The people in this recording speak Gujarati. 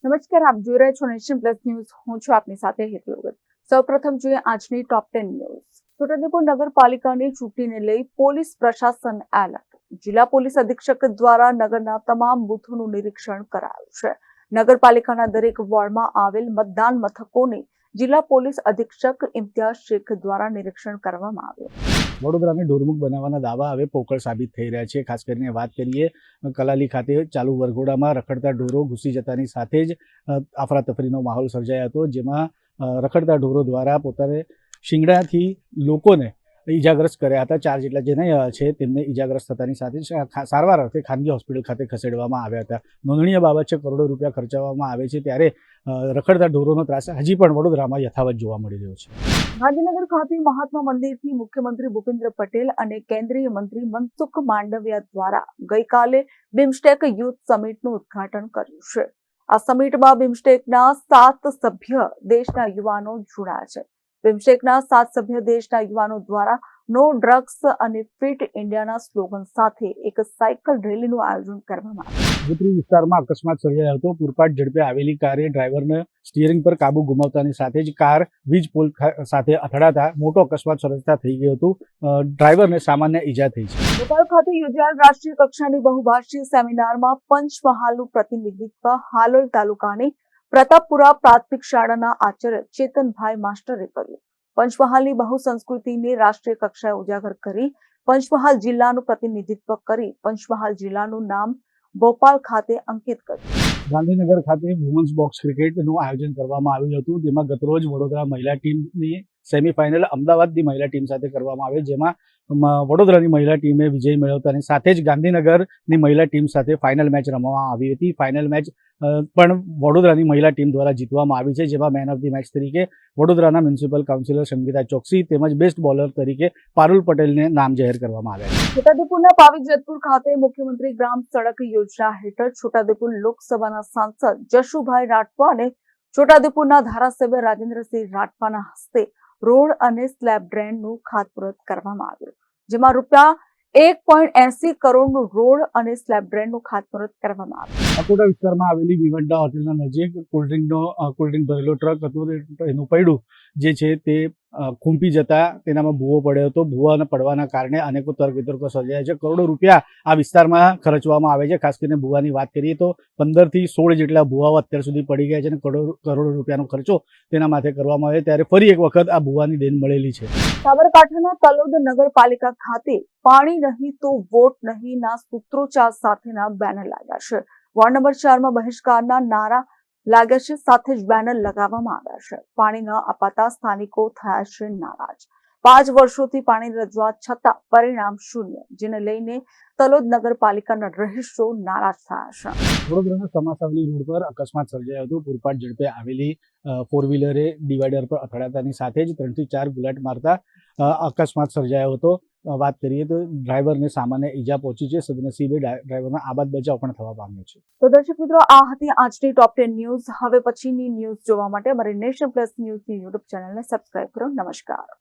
નમસ્કાર, આપ જોઈ રહ્યા છો નેશન પ્લસ ન્યૂઝ. હું છું આપની સાથે હેતુ વગર. સૌપ્રથમ જોઈએ આજની ટોપ 10 ન્યૂઝ. છોટાઉદેપુર નગરપાલિકાની ચૂંટણીને લઈ પોલીસ પ્રશાસન એલર્ટ. જિલ્લા પોલીસ અધિક્ષક દ્વારા નગરના તમામ બૂથોનું નિરીક્ષણ કરાયું છે. નગરપાલિકાના દરેક વોર્ડમાં આવેલ મતદાન મથકોને જિલ્લા પોલીસ અધિક્ષક ઇમ્તિયાઝ શેખ દ્વારા નિરીક્ષણ કરવામાં આવ્યું. વડોદરાને ઢોરમુખ બનાવવાના દાવા હવે પોકળ સાબિત થઈ રહ્યા છે. ખાસ કરીને વાત કરીએ કલાલી ખાતે ચાલુ વરઘોડામાં રખડતા ઢોરો ઘૂસી જતાની સાથે જ અફરાતફરીનો માહોલ સર્જાયો હતો, જેમાં રખડતા ઢોરો દ્વારા પોતાને શિંગડાથી લોકોને ઈજાગ્રસ્ત કર્યા હતા. 4 જેટલા જેને છે તેમને ઈજાગ્રસ્ત થતાની સાથે સારવાર અર્થે ખાનગી હોસ્પિટલ ખાતે ખસેડવામાં આવ્યા હતા. નોંધણીય બાબત છે, કરોડો રૂપિયા ખર્ચવામાં આવે છે, ત્યારે રખડતા ઢોરોનો ત્રાસ હજી પણ વડોદરામાં યથાવત જોવા મળી રહ્યો છે. ગાંધીનગર ખાતે મહાત્મા મંદિરથી મુખ્યમંત્રી ભૂપેન્દ્ર પટેલ અને કેન્દ્રીય મંત્રી મનસુખ માંડવિયા દ્વારા ગઈકાલે બિમસ્ટેક યુથ સમિટનું ઉદ્ઘાટન કર્યું છે. આ સમિટમાં બિમસ્ટેકના 7 સભ્ય દેશના યુવાનો જોડાયા છે. બિમસ્ટેકના 7 સભ્ય દેશના યુવાનો દ્વારા નો ડ્રગ્સ અને ફિટ ઇન્ડિયાના સ્લોગન સાથે એક સાયકલ રેલીનું આયોજન કરવામાં આવ્યું. ભૂતરી વિસ્તારમાં અકસ્માત સર્જાયો હતો. પૂરપાટ ઝડપે આવેલી કારે ડ્રાઈવરને સ્ટીયરિંગ પર કાબુ ગુમાવતાની સાથે જ કાર વીજ પોલ સાથે અથડાતા મોટો અકસ્માત સર્જતા થઈ ગયું હતું. ડ્રાઈવરને સામાન્ય ઈજા થઈ છે. ભોપાલ ખાતે યોજાયેલ રાષ્ટ્રીય કક્ષાની બહુભાષીય સેમિનારમાં પંચમહાલનું પ્રતિનિધિત્વ હાલોલ તાલુકાની પ્રતાપપુરા પ્રાથમિક શાળાના આચાર્ય ચેતનભાઈ માસ્ટરે કર્યું. પંચમહાલની બહુસંસ્કૃતિને રાષ્ટ્રીય કક્ષાએ ઉજાગર કરી પંચમહાલ જિલ્લાનું પ્રતિનિધિત્વ કરી પંચમહાલ જિલ્લાનું નામ ભોપાલ ખાતે અંકિત કર્યું. ગાંધીનગર ખાતે વુમન્સ બોક્સ ક્રિકેટનું આયોજન કરવામાં આવ્યું હતું, જેમાં ગતરોજ વડોદરા મહિલા ટીમની સેમીફાઇનલ અમદાવાદની મહિલા ટીમ સાથે કરવામાં આવી, જેમાં વડોદરાની મહિલા ટીમે વિજય મેળવતાની સાથે જ ગાંધીનગરની મહિલા ટીમ સાથે ફાઇનલ મેચ રમવામાં આવી હતી. ફાઇનલ મેચ પણ વડોદરાની મહિલા ટીમ દ્વારા જીતવામાં આવી છે, જેમાં મેન ઓફ ધી મેચ તરીકે વડોદરાના મ્યુનિસિપલ કાઉન્સિલર સંગીતા ચોકસી તેમજ બેસ્ટ બોલર તરીકે પારુલ પટેલને નામ જાહેર કરવામાં આવ્યા છે. છોટાઉદેપુરના પાવીજેતપુર ખાતે મુખ્યમંત્રી ગ્રામ સડક યોજના હેઠળ છોટાઉદેપુર લોકસભાના સાંસદ જશુભાઈ રાઠવા અને છોટાઉદેપુરના ધારાસભ્ય રાજેન્દ્રસિંહ રાઠવાના હસ્તે રોડ અને સ્લેબ ડ્રેનનું ખાતમુહૂર્ત કરવામાં આવ્યું, જેમાં રૂપિયા 1.80 કરોડનું રોડ અને સ્લેબ ડ્રેનનું ખાતમુહૂર્ત કરવામાં આવ્યું. અકોટા વિસ્તારમાં આવેલી વિવંડા હોટલના નજીક કોલ્ડ્રિંક ભરેલો ટ્રક હતો, એનું પૈડું જે છે તે ખૂંપી જતા તેનામાં ભૂવો પડ્યો હતો. ભૂવાના પડવાના કારણે અનેકો તર્ક વિતર્કો સર્જાયા છે. કરોડો રૂપિયા આ વિસ્તારમાં ખર્ચવામાં આવે છે. ખાસ કરીને ભૂવાની વાત કરીએ તો 15 થી 16 જેટલા ભૂવાઓ અત્યાર સુધી પડી ગયા છે અને કરોડો રૂપિયાનો ખર્ચો તેના માથે કરવામાં આવે, ત્યારે ફરી એક વખત આ ભૂવાની દેન મળેલી છે. સાબરકાંઠાના તલોદ નગરપાલિકા ખાતે પાણી નહીં તો વોટ નહીં ના સૂત્રોચ્ચાર સાથેના બેનર લાગ્યા છે. વોર્ડ નંબર 4 માં બહિષ્કારના નારા લાગ્યા છે, સાથે જ બેનર લગાવવામાં આવ્યા છે. પાણી ન અપાતા સ્થાનિકો થયા છે નારાજ. 5 વર્ષોથી પાણીની રજૂઆત છતાં પરિણામ શૂન્ય, જેને લઈને તલોદ નગરપાલિકાના રહીશો નારાજ થયા છે. વડોદરાના સમાસાવલી રોડ પર અકસ્માત સર્જાયો હતો. પૂરપાટ ઝડપે આવેલી 4 વ્હીલરે ડિવાઈડર પર અથડાતાની સાથે જ 3 થી 4 ગુલાટ મારતા અકસ્માત સર્જાયો હતો. વાત કરીએ તો ડ્રાઈવરને સામાન્ય ઈજા પહોંચી છે. સદનસીબે ડ્રાઈવરનો આબાદ બચાવ પણ થવા પામ્યો છે. તો દર્શક મિત્રો, આ હતી આજની ટોપ 10 ન્યૂઝ. હવે પછીની ન્યૂઝ જોવા માટે અમારી નેશન પ્લસ ન્યૂઝની યુટ્યુબ ચેનલને સબસ્ક્રાઇબ કરો. નમસ્કાર.